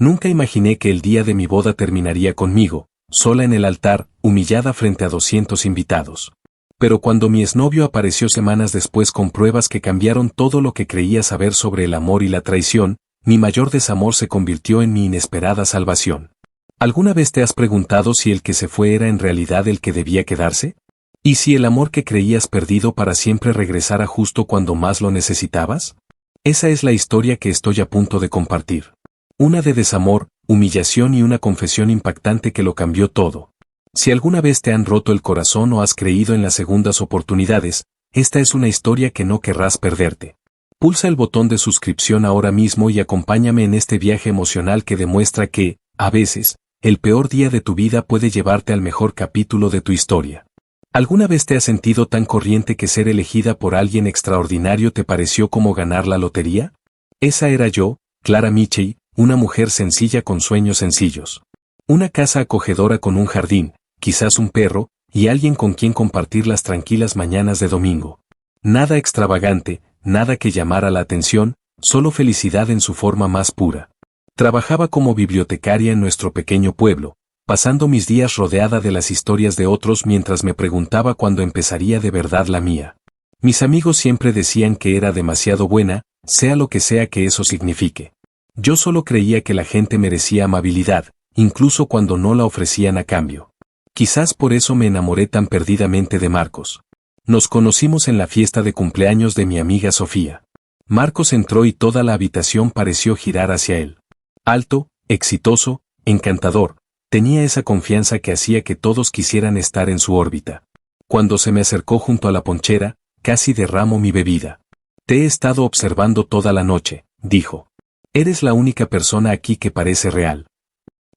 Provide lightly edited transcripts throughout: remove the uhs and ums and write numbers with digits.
Nunca imaginé que el día de mi boda terminaría conmigo, sola en el altar, humillada frente a 200 invitados. Pero cuando mi exnovio apareció semanas después con pruebas que cambiaron todo lo que creía saber sobre el amor y la traición, mi mayor desamor se convirtió en mi inesperada salvación. ¿Alguna vez te has preguntado si el que se fue era en realidad el que debía quedarse? ¿Y si el amor que creías perdido para siempre regresara justo cuando más lo necesitabas? Esa es la historia que estoy a punto de compartir. Una de desamor, humillación y una confesión impactante que lo cambió todo. Si alguna vez te han roto el corazón o has creído en las segundas oportunidades, esta es una historia que no querrás perderte. Pulsa el botón de suscripción ahora mismo y acompáñame en este viaje emocional que demuestra que, a veces, el peor día de tu vida puede llevarte al mejor capítulo de tu historia. ¿Alguna vez te has sentido tan corriente que ser elegida por alguien extraordinario te pareció como ganar la lotería? Esa era yo, Clara Michey, una mujer sencilla con sueños sencillos. Una casa acogedora con un jardín, quizás un perro, y alguien con quien compartir las tranquilas mañanas de domingo. Nada extravagante, nada que llamara la atención, solo felicidad en su forma más pura. Trabajaba como bibliotecaria en nuestro pequeño pueblo, pasando mis días rodeada de las historias de otros mientras me preguntaba cuándo empezaría de verdad la mía. Mis amigos siempre decían que era demasiado buena, sea lo que sea que eso signifique. Yo solo creía que la gente merecía amabilidad, incluso cuando no la ofrecían a cambio. Quizás por eso me enamoré tan perdidamente de Marcos. Nos conocimos en la fiesta de cumpleaños de mi amiga Sofía. Marcos entró y toda la habitación pareció girar hacia él. Alto, exitoso, encantador, tenía esa confianza que hacía que todos quisieran estar en su órbita. Cuando se me acercó junto a la ponchera, casi derramo mi bebida. Te he estado observando toda la noche, dijo. Eres la única persona aquí que parece real.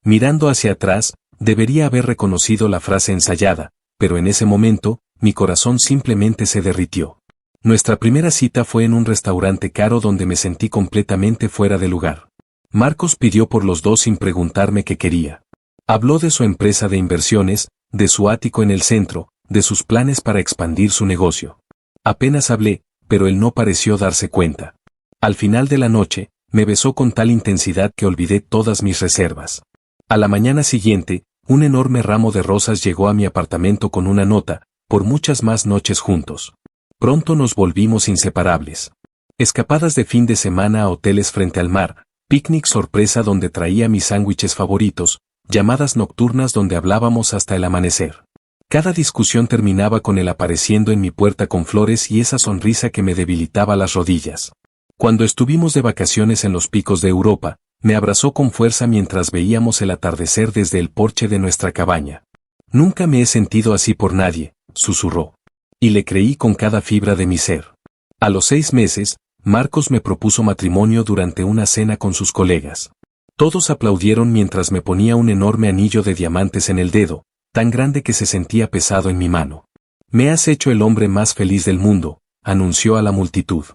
Mirando hacia atrás, debería haber reconocido la frase ensayada, pero en ese momento, mi corazón simplemente se derritió. Nuestra primera cita fue en un restaurante caro donde me sentí completamente fuera de lugar. Marcos pidió por los dos sin preguntarme qué quería. Habló de su empresa de inversiones, de su ático en el centro, de sus planes para expandir su negocio. Apenas hablé, pero él no pareció darse cuenta. Al final de la noche, me besó con tal intensidad que olvidé todas mis reservas. A la mañana siguiente, un enorme ramo de rosas llegó a mi apartamento con una nota, por muchas más noches juntos. Pronto nos volvimos inseparables. Escapadas de fin de semana a hoteles frente al mar, picnic sorpresa donde traía mis sándwiches favoritos, llamadas nocturnas donde hablábamos hasta el amanecer. Cada discusión terminaba con él apareciendo en mi puerta con flores y esa sonrisa que me debilitaba las rodillas. Cuando estuvimos de vacaciones en los picos de Europa, me abrazó con fuerza mientras veíamos el atardecer desde el porche de nuestra cabaña. Nunca me he sentido así por nadie, susurró. Y le creí con cada fibra de mi ser. A los 6 meses, Marcos me propuso matrimonio durante una cena con sus colegas. Todos aplaudieron mientras me ponía un enorme anillo de diamantes en el dedo, tan grande que se sentía pesado en mi mano. Me has hecho el hombre más feliz del mundo, anunció a la multitud.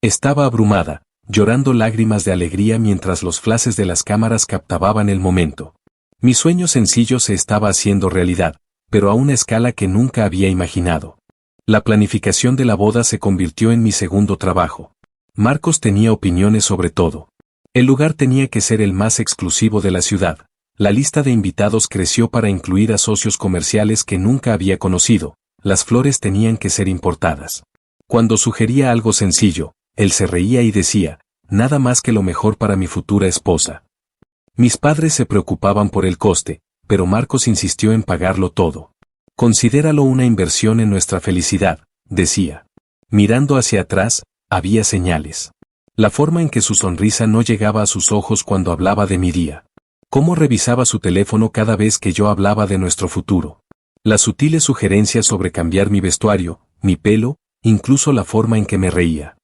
Estaba abrumada, llorando lágrimas de alegría mientras los flashes de las cámaras captaban el momento. Mi sueño sencillo se estaba haciendo realidad, pero a una escala que nunca había imaginado. La planificación de la boda se convirtió en mi segundo trabajo. Marcos tenía opiniones sobre todo. El lugar tenía que ser el más exclusivo de la ciudad. La lista de invitados creció para incluir a socios comerciales que nunca había conocido. Las flores tenían que ser importadas. Cuando sugería algo sencillo, él se reía y decía, nada más que lo mejor para mi futura esposa. Mis padres se preocupaban por el coste, pero Marcos insistió en pagarlo todo. Considéralo una inversión en nuestra felicidad, decía. Mirando hacia atrás, había señales. La forma en que su sonrisa no llegaba a sus ojos cuando hablaba de mi día. Cómo revisaba su teléfono cada vez que yo hablaba de nuestro futuro. Las sutiles sugerencias sobre cambiar mi vestuario, mi pelo, incluso la forma en que me reía.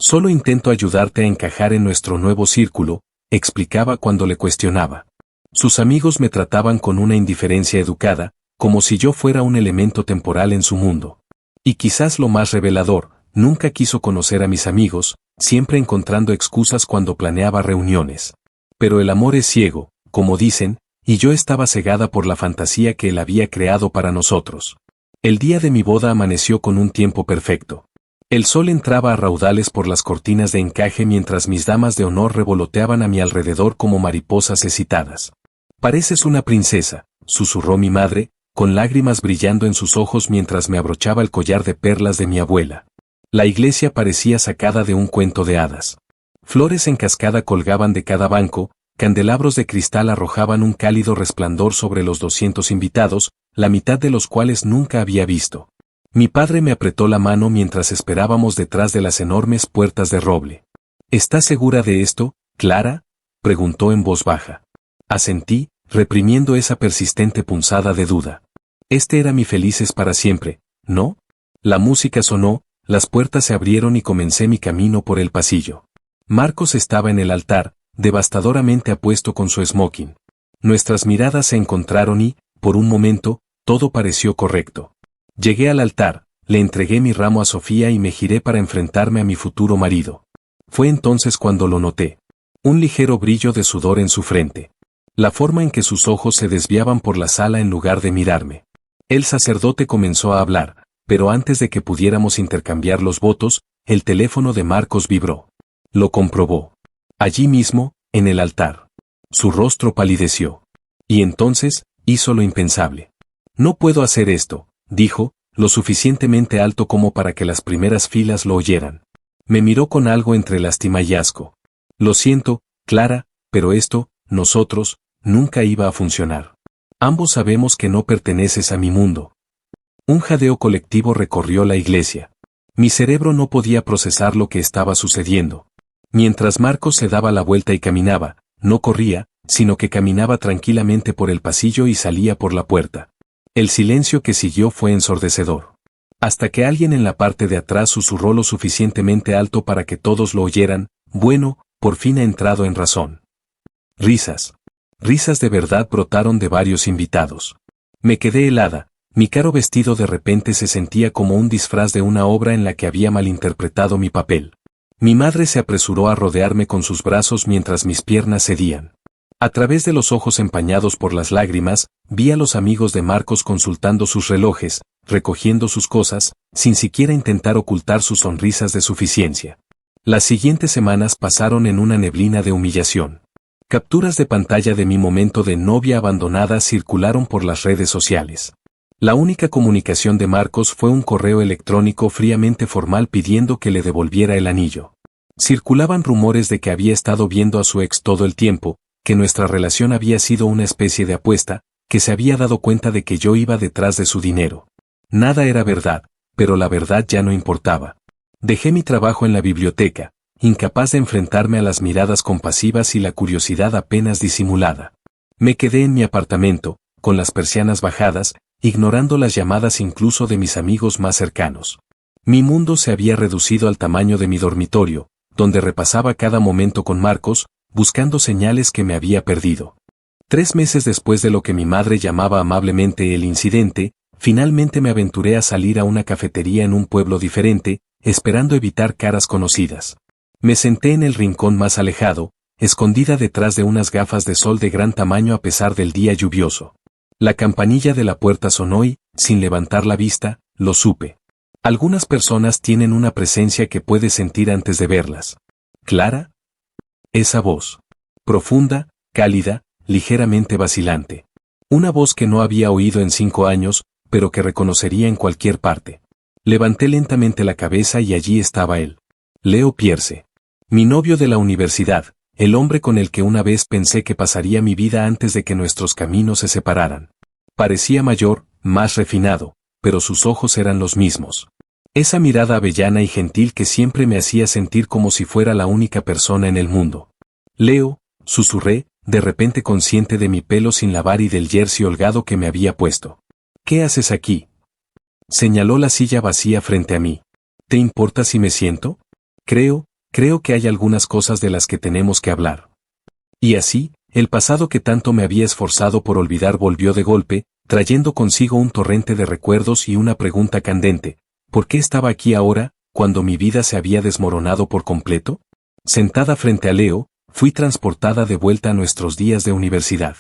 Solo intento ayudarte a encajar en nuestro nuevo círculo, explicaba cuando le cuestionaba. Sus amigos me trataban con una indiferencia educada, como si yo fuera un elemento temporal en su mundo. Y quizás lo más revelador, nunca quiso conocer a mis amigos, siempre encontrando excusas cuando planeaba reuniones. Pero el amor es ciego, como dicen, y yo estaba cegada por la fantasía que él había creado para nosotros. El día de mi boda amaneció con un tiempo perfecto. El sol entraba a raudales por las cortinas de encaje mientras mis damas de honor revoloteaban a mi alrededor como mariposas excitadas. «Pareces una princesa», susurró mi madre, con lágrimas brillando en sus ojos mientras me abrochaba el collar de perlas de mi abuela. La iglesia parecía sacada de un cuento de hadas. Flores en cascada colgaban de cada banco, candelabros de cristal arrojaban un cálido resplandor sobre los 200 invitados, la mitad de los cuales nunca había visto. Mi padre me apretó la mano mientras esperábamos detrás de las enormes puertas de roble. «¿Estás segura de esto, Clara?», preguntó en voz baja. Asentí, reprimiendo esa persistente punzada de duda. Este era mi felices para siempre, ¿no? La música sonó, las puertas se abrieron y comencé mi camino por el pasillo. Marcos estaba en el altar, devastadoramente apuesto con su smoking. Nuestras miradas se encontraron y, por un momento, todo pareció correcto. Llegué al altar, le entregué mi ramo a Sofía y me giré para enfrentarme a mi futuro marido. Fue entonces cuando lo noté. Un ligero brillo de sudor en su frente. La forma en que sus ojos se desviaban por la sala en lugar de mirarme. El sacerdote comenzó a hablar, pero antes de que pudiéramos intercambiar los votos, el teléfono de Marcos vibró. Lo comprobó. Allí mismo, en el altar. Su rostro palideció. Y entonces, hizo lo impensable. «No puedo hacer esto», dijo, lo suficientemente alto como para que las primeras filas lo oyeran. Me miró con algo entre lástima y asco. «Lo siento, Clara, pero esto, nosotros, nunca iba a funcionar. Ambos sabemos que no perteneces a mi mundo». Un jadeo colectivo recorrió la iglesia. Mi cerebro no podía procesar lo que estaba sucediendo. Mientras Marcos se daba la vuelta y caminaba, no corría, sino que caminaba tranquilamente por el pasillo y salía por la puerta. El silencio que siguió fue ensordecedor. Hasta que alguien en la parte de atrás susurró lo suficientemente alto para que todos lo oyeran: «Bueno, por fin ha entrado en razón». Risas. Risas de verdad brotaron de varios invitados. Me quedé helada, mi caro vestido de repente se sentía como un disfraz de una obra en la que había malinterpretado mi papel. Mi madre se apresuró a rodearme con sus brazos mientras mis piernas cedían. A través de los ojos empañados por las lágrimas, vi a los amigos de Marcos consultando sus relojes, recogiendo sus cosas, sin siquiera intentar ocultar sus sonrisas de suficiencia. Las siguientes semanas pasaron en una neblina de humillación. Capturas de pantalla de mi momento de novia abandonada circularon por las redes sociales. La única comunicación de Marcos fue un correo electrónico fríamente formal pidiendo que le devolviera el anillo. Circulaban rumores de que había estado viendo a su ex todo el tiempo, que nuestra relación había sido una especie de apuesta, que se había dado cuenta de que yo iba detrás de su dinero. Nada era verdad, pero la verdad ya no importaba. Dejé mi trabajo en la biblioteca, incapaz de enfrentarme a las miradas compasivas y la curiosidad apenas disimulada. Me quedé en mi apartamento, con las persianas bajadas, ignorando las llamadas incluso de mis amigos más cercanos. Mi mundo se había reducido al tamaño de mi dormitorio, donde repasaba cada momento con Marcos, buscando señales que me había perdido. 3 meses después de lo que mi madre llamaba amablemente el incidente, finalmente me aventuré a salir a una cafetería en un pueblo diferente, esperando evitar caras conocidas. Me senté en el rincón más alejado, escondida detrás de unas gafas de sol de gran tamaño a pesar del día lluvioso. La campanilla de la puerta sonó y, sin levantar la vista, lo supe. Algunas personas tienen una presencia que puedes sentir antes de verlas. ¿Clara? Esa voz. Profunda, cálida, ligeramente vacilante. Una voz que no había oído en 5 años, pero que reconocería en cualquier parte. Levanté lentamente la cabeza y allí estaba él. Leo Pierce. Mi novio de la universidad, el hombre con el que una vez pensé que pasaría mi vida antes de que nuestros caminos se separaran. Parecía mayor, más refinado, pero sus ojos eran los mismos. Esa mirada avellana y gentil que siempre me hacía sentir como si fuera la única persona en el mundo. Leo, susurré, de repente consciente de mi pelo sin lavar y del jersey holgado que me había puesto. ¿Qué haces aquí? Señaló la silla vacía frente a mí. ¿Te importa si me siento? Creo que hay algunas cosas de las que tenemos que hablar. Y así, el pasado que tanto me había esforzado por olvidar volvió de golpe, trayendo consigo un torrente de recuerdos y una pregunta candente. ¿Por qué estaba aquí ahora, cuando mi vida se había desmoronado por completo? Sentada frente a Leo, fui transportada de vuelta a nuestros días de universidad.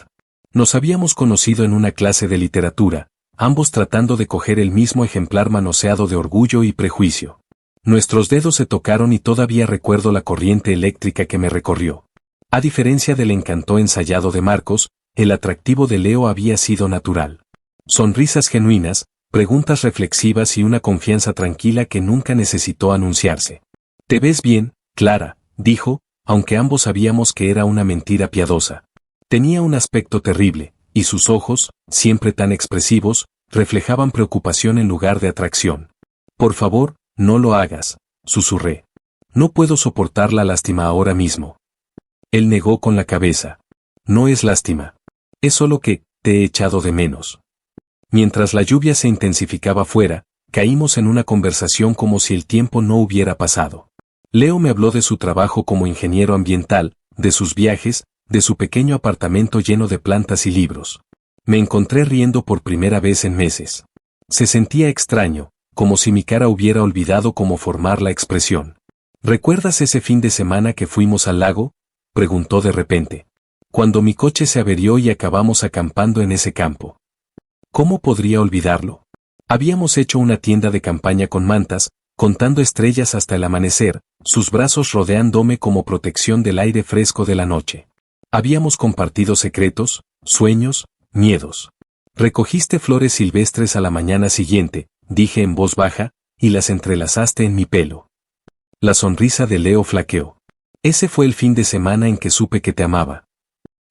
Nos habíamos conocido en una clase de literatura, ambos tratando de coger el mismo ejemplar manoseado de orgullo y prejuicio. Nuestros dedos se tocaron y todavía recuerdo la corriente eléctrica que me recorrió. A diferencia del encanto ensayado de Marcos, el atractivo de Leo había sido natural. Sonrisas genuinas, preguntas reflexivas y una confianza tranquila que nunca necesitó anunciarse. «Te ves bien, Clara», dijo, aunque ambos sabíamos que era una mentira piadosa. Tenía un aspecto terrible, y sus ojos, siempre tan expresivos, reflejaban preocupación en lugar de atracción. «Por favor, no lo hagas», susurré. «No puedo soportar la lástima ahora mismo». Él negó con la cabeza. «No es lástima. Es solo que te he echado de menos». Mientras la lluvia se intensificaba fuera, caímos en una conversación como si el tiempo no hubiera pasado. Leo me habló de su trabajo como ingeniero ambiental, de sus viajes, de su pequeño apartamento lleno de plantas y libros. Me encontré riendo por primera vez en meses. Se sentía extraño, como si mi cara hubiera olvidado cómo formar la expresión. «¿Recuerdas ese fin de semana que fuimos al lago?», preguntó de repente. «Cuando mi coche se averió y acabamos acampando en ese campo». ¿Cómo podría olvidarlo? Habíamos hecho una tienda de campaña con mantas, contando estrellas hasta el amanecer, sus brazos rodeándome como protección del aire fresco de la noche. Habíamos compartido secretos, sueños, miedos. «Recogiste flores silvestres a la mañana siguiente», dije en voz baja, «y las entrelazaste en mi pelo». La sonrisa de Leo flaqueó. «Ese fue el fin de semana en que supe que te amaba».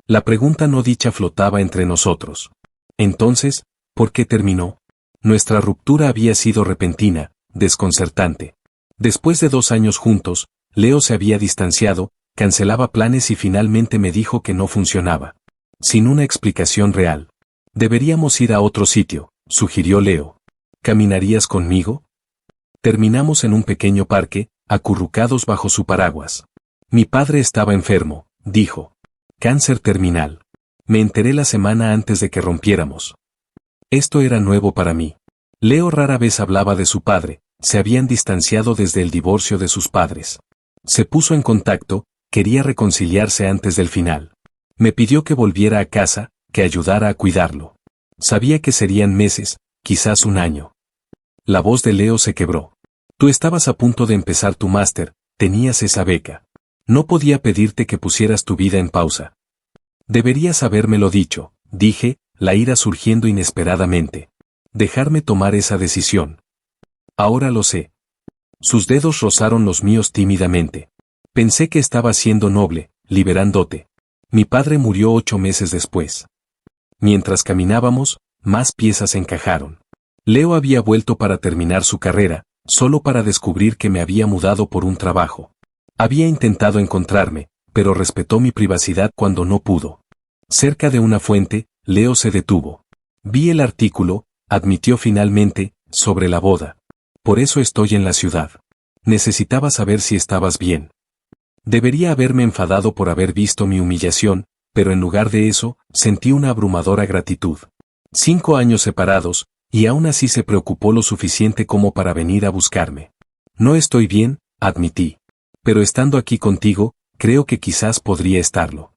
La pregunta no dicha flotaba entre nosotros. Entonces, ¿por qué terminó? Nuestra ruptura había sido repentina, desconcertante. Después de 2 años juntos, Leo se había distanciado, cancelaba planes y finalmente me dijo que no funcionaba. Sin una explicación real. «Deberíamos ir a otro sitio», sugirió Leo. «¿Caminarías conmigo?» Terminamos en un pequeño parque, acurrucados bajo su paraguas. «Mi padre estaba enfermo», dijo. «Cáncer terminal. Me enteré la semana antes de que rompiéramos». Esto era nuevo para mí. Leo rara vez hablaba de su padre, se habían distanciado desde el divorcio de sus padres. Se puso en contacto, quería reconciliarse antes del final. Me pidió que volviera a casa, que ayudara a cuidarlo. Sabía que serían meses, quizás 1 año. La voz de Leo se quebró. «Tú estabas a punto de empezar tu máster, tenías esa beca. No podía pedirte que pusieras tu vida en pausa». «Deberías habérmelo dicho», dije, la ira surgiendo inesperadamente. «Dejarme tomar esa decisión». «Ahora lo sé». Sus dedos rozaron los míos tímidamente. «Pensé que estaba siendo noble, liberándote. Mi padre murió 8 meses después». Mientras caminábamos, más piezas encajaron. Leo había vuelto para terminar su carrera, solo para descubrir que me había mudado por un trabajo. Había intentado encontrarme, pero respetó mi privacidad cuando no pudo. Cerca de una fuente, Leo se detuvo. «Vi el artículo», admitió finalmente, «sobre la boda. Por eso estoy en la ciudad. Necesitaba saber si estabas bien». Debería haberme enfadado por haber visto mi humillación, pero en lugar de eso, sentí una abrumadora gratitud. 5 años separados, y aún así se preocupó lo suficiente como para venir a buscarme. «No estoy bien», admití. «Pero estando aquí contigo, creo que quizás podría estarlo».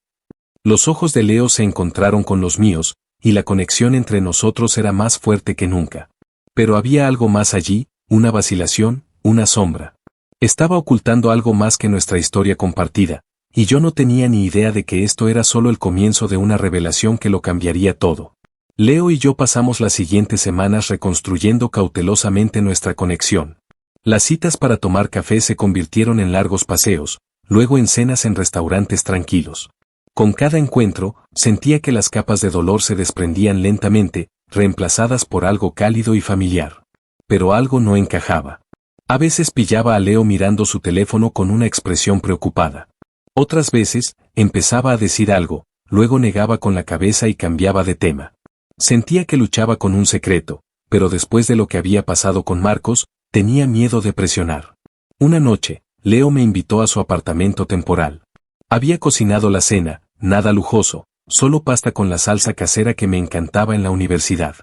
Los ojos de Leo se encontraron con los míos, y la conexión entre nosotros era más fuerte que nunca. Pero había algo más allí, una vacilación, una sombra. Estaba ocultando algo más que nuestra historia compartida, y yo no tenía ni idea de que esto era solo el comienzo de una revelación que lo cambiaría todo. Leo y yo pasamos las siguientes semanas reconstruyendo cautelosamente nuestra conexión. Las citas para tomar café se convirtieron en largos paseos, luego en cenas en restaurantes tranquilos. Con cada encuentro, sentía que las capas de dolor se desprendían lentamente, reemplazadas por algo cálido y familiar. Pero algo no encajaba. A veces pillaba a Leo mirando su teléfono con una expresión preocupada. Otras veces, empezaba a decir algo, luego negaba con la cabeza y cambiaba de tema. Sentía que luchaba con un secreto, pero después de lo que había pasado con Marcos, tenía miedo de presionar. Una noche, Leo me invitó a su apartamento temporal. Había cocinado la cena, nada lujoso, solo pasta con la salsa casera que me encantaba en la universidad.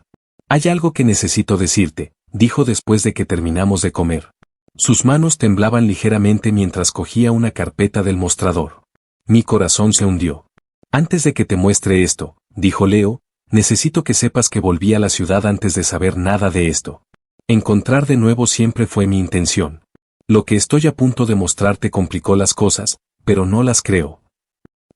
«Hay algo que necesito decirte», dijo después de que terminamos de comer. Sus manos temblaban ligeramente mientras cogía una carpeta del mostrador. Mi corazón se hundió. «Antes de que te muestre esto», dijo Leo, «necesito que sepas que volví a la ciudad antes de saber nada de esto. Encontrar de nuevo siempre fue mi intención. Lo que estoy a punto de mostrarte complicó las cosas, pero no las creo.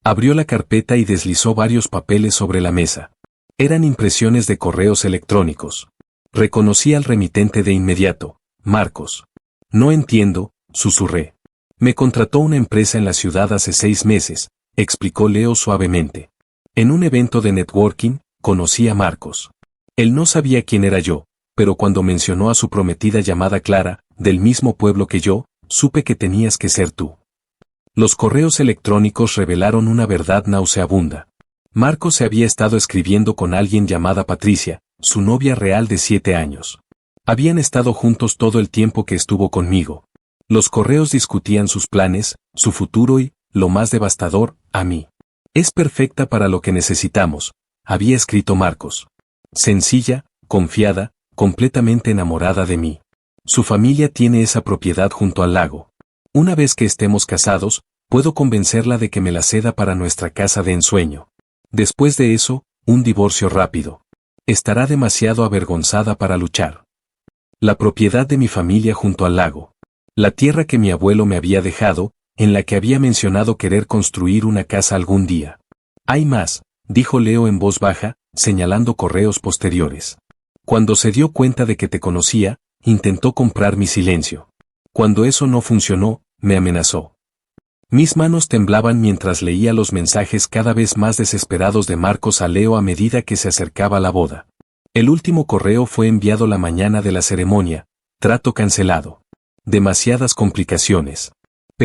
Abrió la carpeta y deslizó varios papeles sobre la mesa. Eran impresiones de correos electrónicos. Reconocí al remitente de inmediato, Marcos. No entiendo, susurré. Me contrató una empresa en la ciudad hace 6 meses, explicó Leo suavemente. En un evento de networking, conocí a Marcos. Él no sabía quién era yo, pero cuando mencionó a su prometida llamada Clara, del mismo pueblo que yo, supe que tenías que ser tú. Los correos electrónicos revelaron una verdad nauseabunda. Marcos se había estado escribiendo con alguien llamada Patricia, su novia real de 7 años. Habían estado juntos todo el tiempo que estuvo conmigo. Los correos discutían sus planes, su futuro y, lo más devastador, a mí. Es perfecta para lo que necesitamos, había escrito Marcos. Sencilla, confiada, completamente enamorada de mí. Su familia tiene esa propiedad junto al lago. Una vez que estemos casados, puedo convencerla de que me la ceda para nuestra casa de ensueño. Después de eso, un divorcio rápido. Estará demasiado avergonzada para luchar. La propiedad de mi familia junto al lago. La tierra que mi abuelo me había dejado, en la que había mencionado querer construir una casa algún día. Hay más, dijo Leo en voz baja, señalando correos posteriores. Cuando se dio cuenta de que te conocía, intentó comprar mi silencio. Cuando eso no funcionó, me amenazó. Mis manos temblaban mientras leía los mensajes cada vez más desesperados de Marcos a Leo a medida que se acercaba la boda. El último correo fue enviado la mañana de la ceremonia, trato cancelado. Demasiadas complicaciones.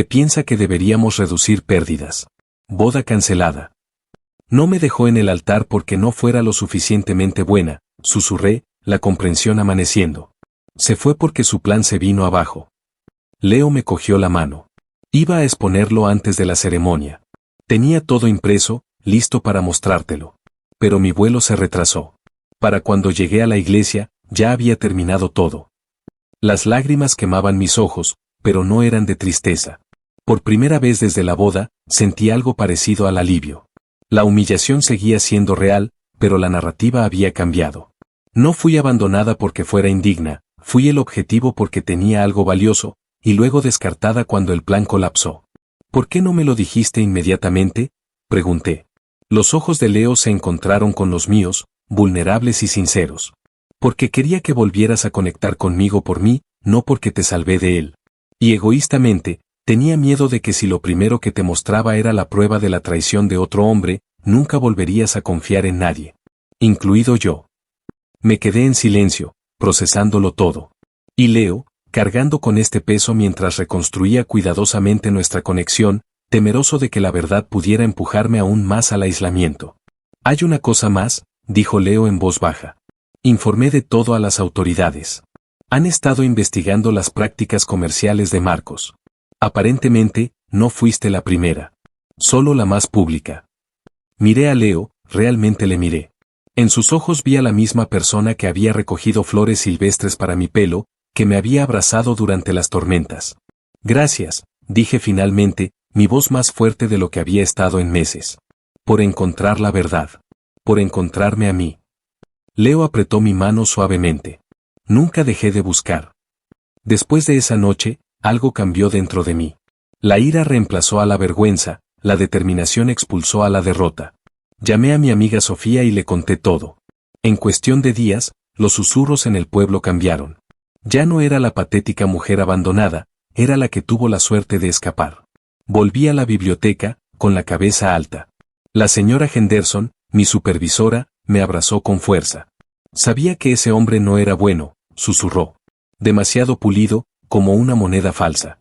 Piensa que deberíamos reducir pérdidas. Boda cancelada. No me dejó en el altar porque no fuera lo suficientemente buena, susurré, la comprensión amaneciendo. Se fue porque su plan se vino abajo. Leo me cogió la mano. Iba a exponerlo antes de la ceremonia. Tenía todo impreso, listo para mostrártelo. Pero mi vuelo se retrasó. Para cuando llegué a la iglesia, ya había terminado todo. Las lágrimas quemaban mis ojos, pero no eran de tristeza. Por primera vez desde la boda, sentí algo parecido al alivio. La humillación seguía siendo real, pero la narrativa había cambiado. No fui abandonada porque fuera indigna, fui el objetivo porque tenía algo valioso, y luego descartada cuando el plan colapsó. ¿Por qué no me lo dijiste inmediatamente?, pregunté. Los ojos de Leo se encontraron con los míos, vulnerables y sinceros. Porque quería que volvieras a conectar conmigo por mí, no porque te salvé de él. Y egoístamente, tenía miedo de que si lo primero que te mostraba era la prueba de la traición de otro hombre, nunca volverías a confiar en nadie. Incluido yo. Me quedé en silencio, procesándolo todo. Y Leo, cargando con este peso mientras reconstruía cuidadosamente nuestra conexión, temeroso de que la verdad pudiera empujarme aún más al aislamiento. Hay una cosa más, dijo Leo en voz baja. Informé de todo a las autoridades. Han estado investigando las prácticas comerciales de Marcos. Aparentemente, no fuiste la primera. Solo la más pública. Miré a Leo, realmente le miré. En sus ojos vi a la misma persona que había recogido flores silvestres para mi pelo, que me había abrazado durante las tormentas. Gracias, dije finalmente, mi voz más fuerte de lo que había estado en meses. Por encontrar la verdad. Por encontrarme a mí. Leo apretó mi mano suavemente. Nunca dejé de buscar. Después de esa noche, algo cambió dentro de mí. La ira reemplazó a la vergüenza, la determinación expulsó a la derrota. Llamé a mi amiga Sofía y le conté todo. En cuestión de días, los susurros en el pueblo cambiaron. Ya no era la patética mujer abandonada, era la que tuvo la suerte de escapar. Volví a la biblioteca, con la cabeza alta. La señora Henderson, mi supervisora, me abrazó con fuerza. Sabía que ese hombre no era bueno, susurró. Demasiado pulido, como una moneda falsa.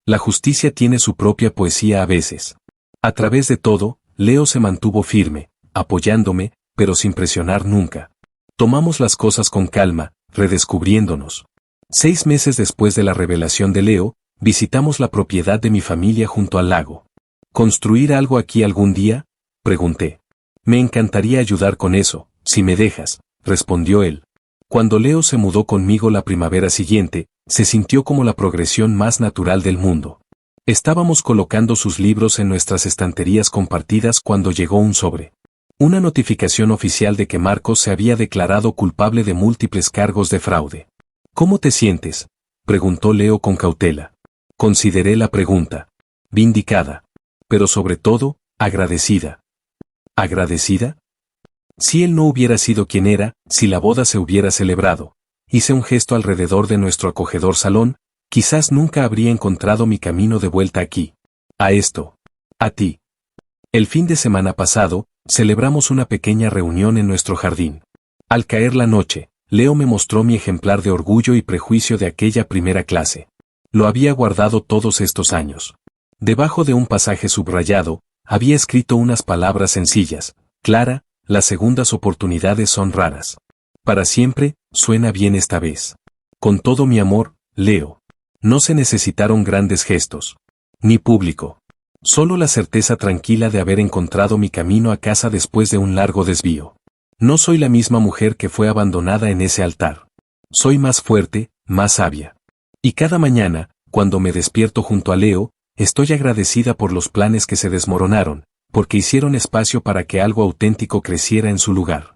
La justicia tiene su propia poesía a veces. A través de todo, Leo se mantuvo firme, apoyándome, pero sin presionar nunca. Tomamos las cosas con calma, redescubriéndonos. 6 meses después de la revelación de Leo, visitamos la propiedad de mi familia junto al lago. ¿Construir algo aquí algún día?, pregunté. Me encantaría ayudar con eso, si me dejas, respondió él. Cuando Leo se mudó conmigo la primavera siguiente, se sintió como la progresión más natural del mundo. Estábamos colocando sus libros en nuestras estanterías compartidas cuando llegó un sobre. Una notificación oficial de que Marcos se había declarado culpable de múltiples cargos de fraude. ¿Cómo te sientes?, preguntó Leo con cautela. Consideré la pregunta. Vindicada. Pero sobre todo, agradecida. ¿Agradecida? Si él no hubiera sido quien era, si la boda se hubiera celebrado, hice un gesto alrededor de nuestro acogedor salón, quizás nunca habría encontrado mi camino de vuelta aquí. A esto. A ti. El fin de semana pasado, celebramos una pequeña reunión en nuestro jardín. Al caer la noche, Leo me mostró mi ejemplar de Orgullo y Prejuicio de aquella primera clase. Lo había guardado todos estos años. Debajo de un pasaje subrayado, había escrito unas palabras sencillas. Clara, las segundas oportunidades son raras. Para siempre, suena bien esta vez. Con todo mi amor, Leo. No se necesitaron grandes gestos. Ni público. Solo la certeza tranquila de haber encontrado mi camino a casa después de un largo desvío. No soy la misma mujer que fue abandonada en ese altar. Soy más fuerte, más sabia. Y cada mañana, cuando me despierto junto a Leo, estoy agradecida por los planes que se desmoronaron, porque hicieron espacio para que algo auténtico creciera en su lugar.